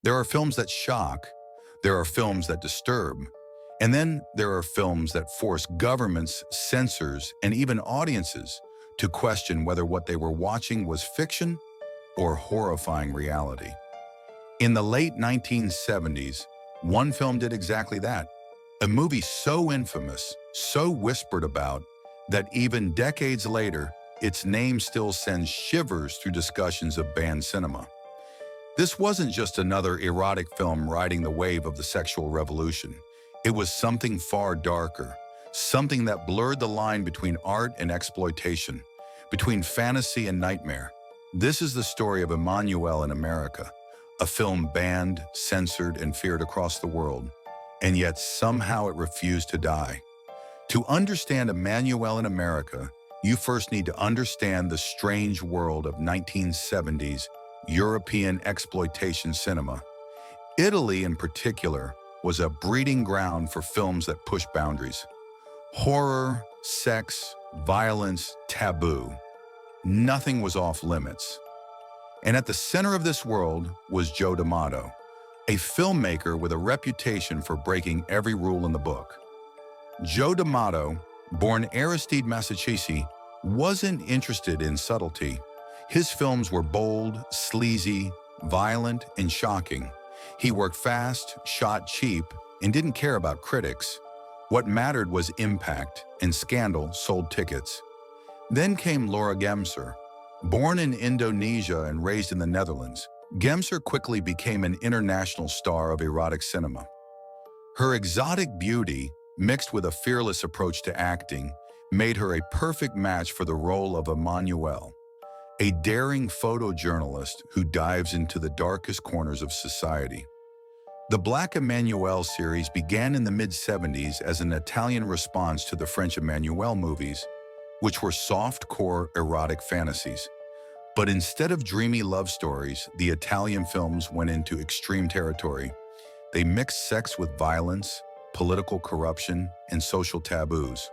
There are films that shock, there are films that disturb, and then there are films that force governments, censors, and even audiences to question whether what they were watching was fiction or horrifying reality. In the late 1970s, one film did exactly that. A movie so infamous, so whispered about, that even decades later, its name still sends shivers through discussions of banned cinema. This wasn't just another erotic film riding the wave of the sexual revolution. It was something far darker, something that blurred the line between art and exploitation, between fantasy and nightmare. This is the story of Emmanuel in America, a film banned, censored, and feared across the world, and yet somehow it refused to die. To understand Emmanuel in America, you first need to understand the strange world of 1970s European exploitation cinema. Italy, in particular, was a breeding ground for films that push boundaries. Horror, sex, violence, taboo. Nothing was off limits. And at the center of this world was Joe D'Amato, a filmmaker with a reputation for breaking every rule in the book. Joe D'Amato, born Aristide, Massachusetts, wasn't interested in subtlety. His films were bold, sleazy, violent, and shocking. He worked fast, shot cheap, and didn't care about critics. What mattered was impact, and scandal sold tickets. Then came Laura Gemser. Born in Indonesia and raised in the Netherlands, Gemser quickly became an international star of erotic cinema. Her exotic beauty, mixed with a fearless approach to acting, made her a perfect match for the role of Emmanuel, a daring photojournalist who dives into the darkest corners of society. The Black Emanuelle series began in the mid-70s as an Italian response to the French Emmanuelle movies, which were soft-core erotic fantasies. But instead of dreamy love stories, the Italian films went into extreme territory. They mixed sex with violence, political corruption, and social taboos.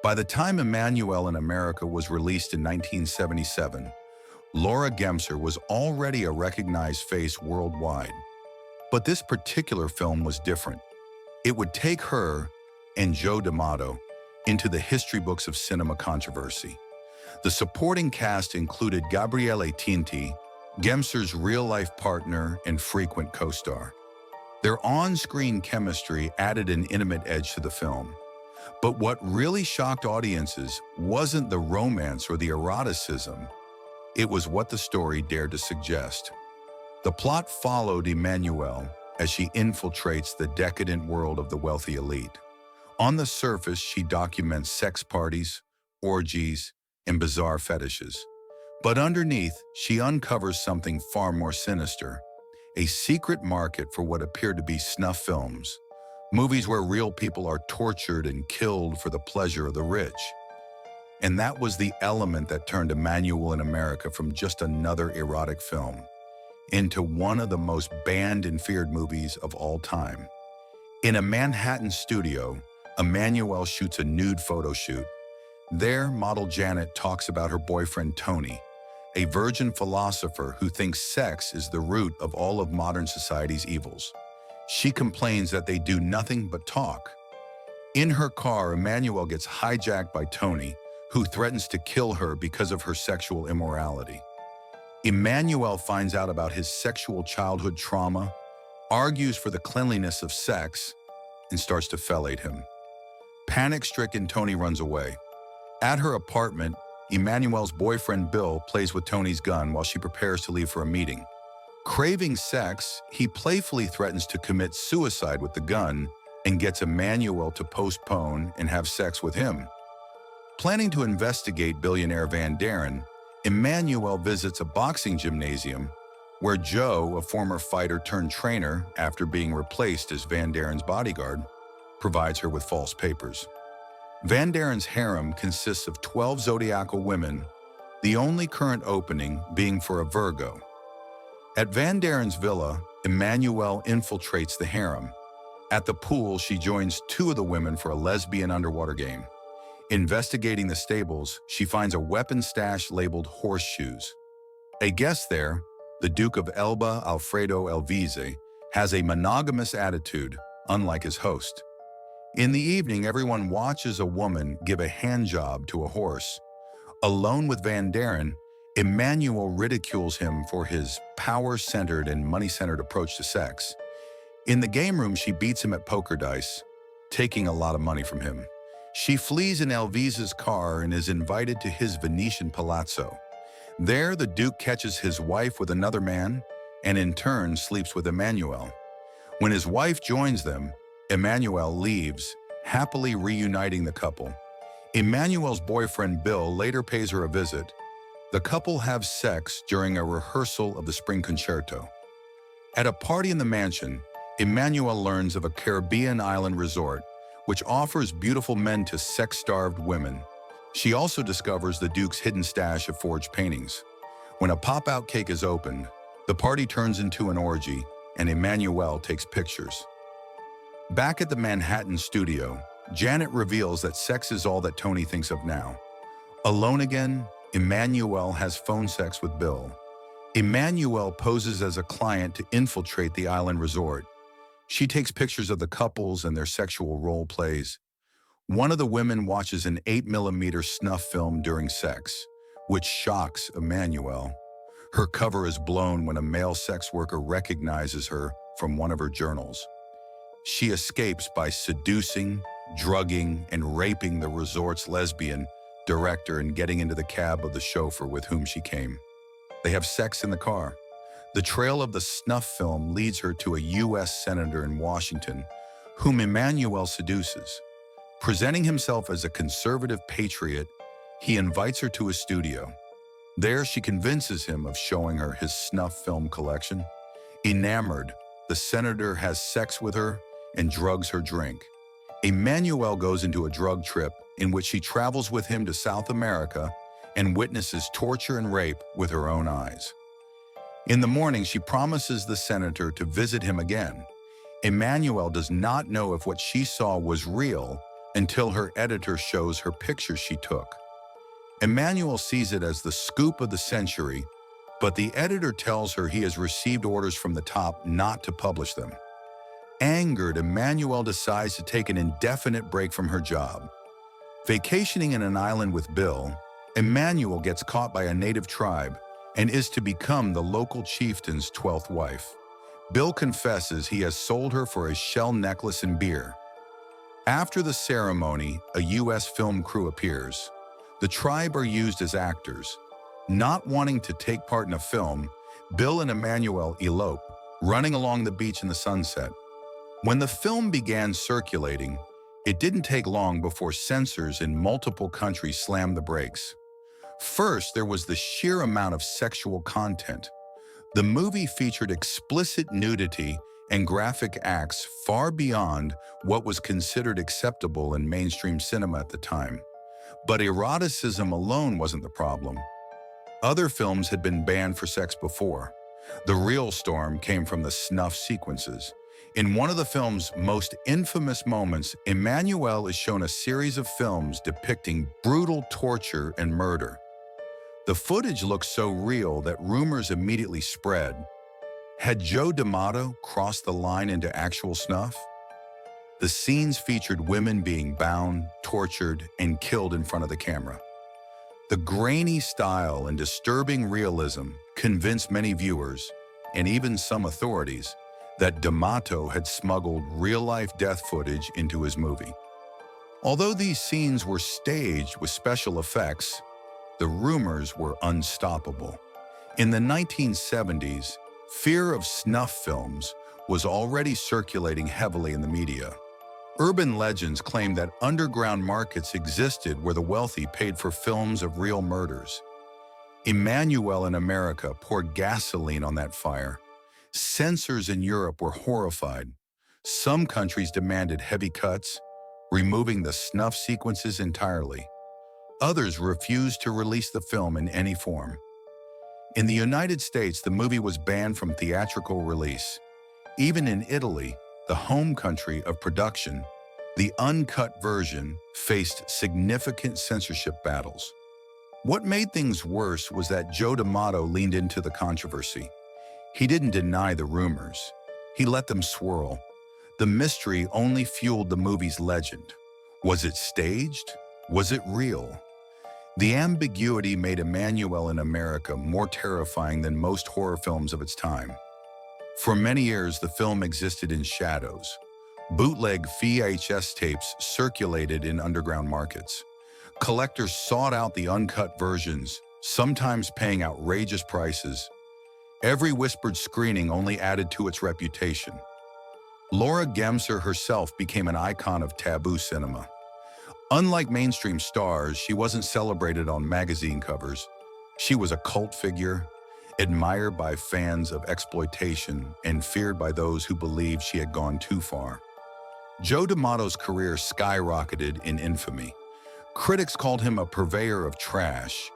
By the time Emmanuel in America was released in 1977, Laura Gemser was already a recognized face worldwide. But this particular film was different. It would take her and Joe D'Amato into the history books of cinema controversy. The supporting cast included Gabriele Tinti, Gemser's real-life partner and frequent co-star. Their on-screen chemistry added an intimate edge to the film. But what really shocked audiences wasn't the romance or the eroticism. It was what the story dared to suggest. The plot followed Emmanuelle as she infiltrates the decadent world of the wealthy elite. On the surface, she documents sex parties, orgies, and bizarre fetishes. But underneath, she uncovers something far more sinister, a secret market for what appeared to be snuff films, movies where real people are tortured and killed for the pleasure of the rich. And that was the element that turned Emmanuel in America from just another erotic film into one of the most banned and feared movies of all time. In a Manhattan studio, Emmanuel shoots a nude photo shoot. There, model Janet talks about her boyfriend Tony, a virgin philosopher who thinks sex is the root of all of modern society's evils. She complains that they do nothing but talk. In her car, Emmanuel gets hijacked by Tony, who threatens to kill her because of her sexual immorality. Emmanuel finds out about his sexual childhood trauma, argues for the cleanliness of sex, and starts to fellate him. Panic-stricken, Tony runs away. At her apartment, Emmanuel's boyfriend Bill plays with Tony's gun while she prepares to leave for a meeting. Craving sex, he playfully threatens to commit suicide with the gun and gets Emmanuel to postpone and have sex with him. Planning to investigate billionaire Van Daren, Emmanuel visits a boxing gymnasium where Joe, a former fighter turned trainer after being replaced as Van Daren's bodyguard, provides her with false papers. Van Daren's harem consists of 12 zodiacal women, the only current opening being for a Virgo. At Van Daren's villa, Emmanuel infiltrates the harem. At the pool, she joins 2 of the women for a lesbian underwater game. Investigating the stables, she finds a weapon stash labeled horseshoes. A guest there, the Duke of Elba, Alfredo Elvise, has a monogamous attitude, unlike his host. In the evening, everyone watches a woman give a handjob to a horse. Alone with Van Daren, Emmanuel ridicules him for his power-centered and money-centered approach to sex. In the game room, she beats him at poker dice, taking a lot of money from him. She flees in Elvise's car and is invited to his Venetian palazzo. There, the Duke catches his wife with another man and in turn sleeps with Emmanuel. When his wife joins them, Emmanuel leaves, happily reuniting the couple. Emmanuel's boyfriend Bill later pays her a visit. The couple have sex during a rehearsal of the Spring Concerto. At a party in the mansion, Emmanuel learns of a Caribbean island resort which offers beautiful men to sex-starved women. She also discovers the Duke's hidden stash of forged paintings. When a pop-out cake is opened, the party turns into an orgy, and Emmanuel takes pictures. Back at the Manhattan studio, Janet reveals that sex is all that Tony thinks of now. Alone again, Emmanuel has phone sex with Bill. Emmanuel poses as a client to infiltrate the island resort. She takes pictures of the couples and their sexual role plays. One of the women watches an 8mm snuff film during sex, which shocks Emmanuel. Her cover is blown when a male sex worker recognizes her from one of her journals. She escapes by seducing, drugging, and raping the resort's lesbian director and getting into the cab of the chauffeur with whom she came. They have sex in the car. The trail of the snuff film leads her to a U.S. senator in Washington, whom Emmanuel seduces. Presenting himself as a conservative patriot, he invites her to his studio. There, she convinces him of showing her his snuff film collection. Enamored, the senator has sex with her and drugs her drink. Emmanuel goes into a drug trip in which she travels with him to South America and witnesses torture and rape with her own eyes. In the morning, she promises the senator to visit him again. Emmanuel does not know if what she saw was real until her editor shows her pictures she took. Emmanuel sees it as the scoop of the century, but the editor tells her he has received orders from the top not to publish them. Angered, Emmanuel decides to take an indefinite break from her job. Vacationing in an island with Bill, Emmanuel gets caught by a native tribe and is to become the local chieftain's 12th wife. Bill confesses he has sold her for a shell necklace and beer. After the ceremony, a U.S. film crew appears. The tribe are used as actors. Not wanting to take part in a film, Bill and Emmanuel elope, running along the beach in the sunset. When the film began circulating, it didn't take long before censors in multiple countries slammed the brakes. First, there was the sheer amount of sexual content. The movie featured explicit nudity and graphic acts far beyond what was considered acceptable in mainstream cinema at the time. But eroticism alone wasn't the problem. Other films had been banned for sex before. The real storm came from the snuff sequences. In one of the film's most infamous moments, Emmanuel is shown a series of films depicting brutal torture and murder. The footage looked so real that rumors immediately spread. Had Joe D'Amato crossed the line into actual snuff? The scenes featured women being bound, tortured, and killed in front of the camera. The grainy style and disturbing realism convinced many viewers, and even some authorities, that D'Amato had smuggled real-life death footage into his movie. Although these scenes were staged with special effects, the rumors were unstoppable. In the 1970s, fear of snuff films was already circulating heavily in the media. Urban legends claimed that underground markets existed where the wealthy paid for films of real murders. Emmanuel in America poured gasoline on that fire. Censors in Europe were horrified. Some countries demanded heavy cuts, removing the snuff sequences entirely. Others refused to release the film in any form. In the United States, the movie was banned from theatrical release. Even in Italy, the home country of production, the uncut version faced significant censorship battles. What made things worse was that Joe D'Amato leaned into the controversy. He didn't deny the rumors. He let them swirl. The mystery only fueled the movie's legend. Was it staged? Was it real? The ambiguity made Emmanuel in America more terrifying than most horror films of its time. For many years, the film existed in shadows. Bootleg VHS tapes circulated in underground markets. Collectors sought out the uncut versions, sometimes paying outrageous prices. Every whispered screening only added to its reputation. Laura Gemser herself became an icon of taboo cinema. Unlike mainstream stars, she wasn't celebrated on magazine covers. She was a cult figure, admired by fans of exploitation and feared by those who believed she had gone too far. Joe D'Amato's career skyrocketed in infamy. Critics called him a purveyor of trash,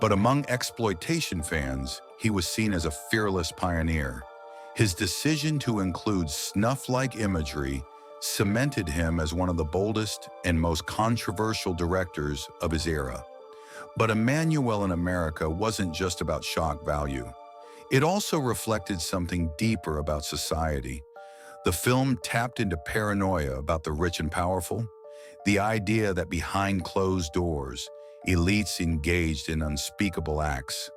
but among exploitation fans, he was seen as a fearless pioneer. His decision to include snuff-like imagery cemented him as one of the boldest and most controversial directors of his era. But Emmanuel in America wasn't just about shock value. It also reflected something deeper about society. The film tapped into paranoia about the rich and powerful, the idea that behind closed doors, elites engaged in unspeakable acts.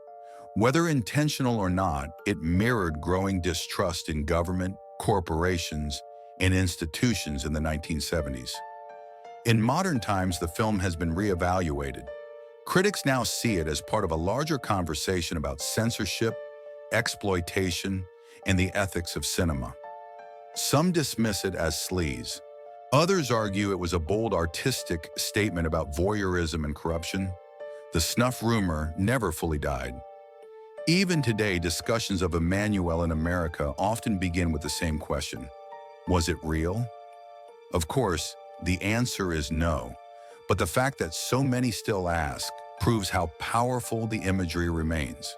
Whether intentional or not, it mirrored growing distrust in government, corporations, and institutions in the 1970s. In modern times, the film has been reevaluated. Critics now see it as part of a larger conversation about censorship, exploitation, and the ethics of cinema. Some dismiss it as sleaze. Others argue it was a bold artistic statement about voyeurism and corruption. The snuff rumor never fully died. Even today, discussions of Emmanuel in America often begin with the same question. Was it real? Of course, the answer is no, but the fact that so many still ask proves how powerful the imagery remains.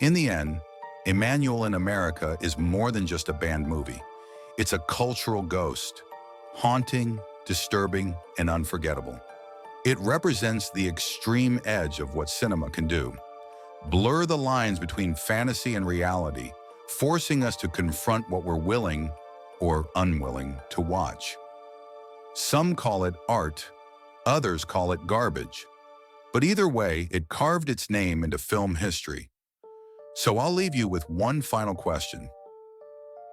In the end, Emmanuel in America is more than just a banned movie. It's a cultural ghost, haunting, disturbing, and unforgettable. It represents the extreme edge of what cinema can do. Blur the lines between fantasy and reality, forcing us to confront what we're willing or unwilling to watch. Some call it art, others call it garbage. But either way, it carved its name into film history. So I'll leave you with one final question.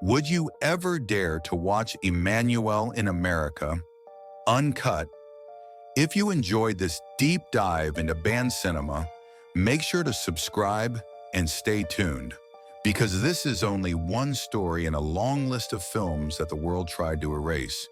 Would you ever dare to watch Emmanuel in America, uncut? If you enjoyed this deep dive into banned cinema, make sure to subscribe and stay tuned, because this is only one story in a long list of films that the world tried to erase.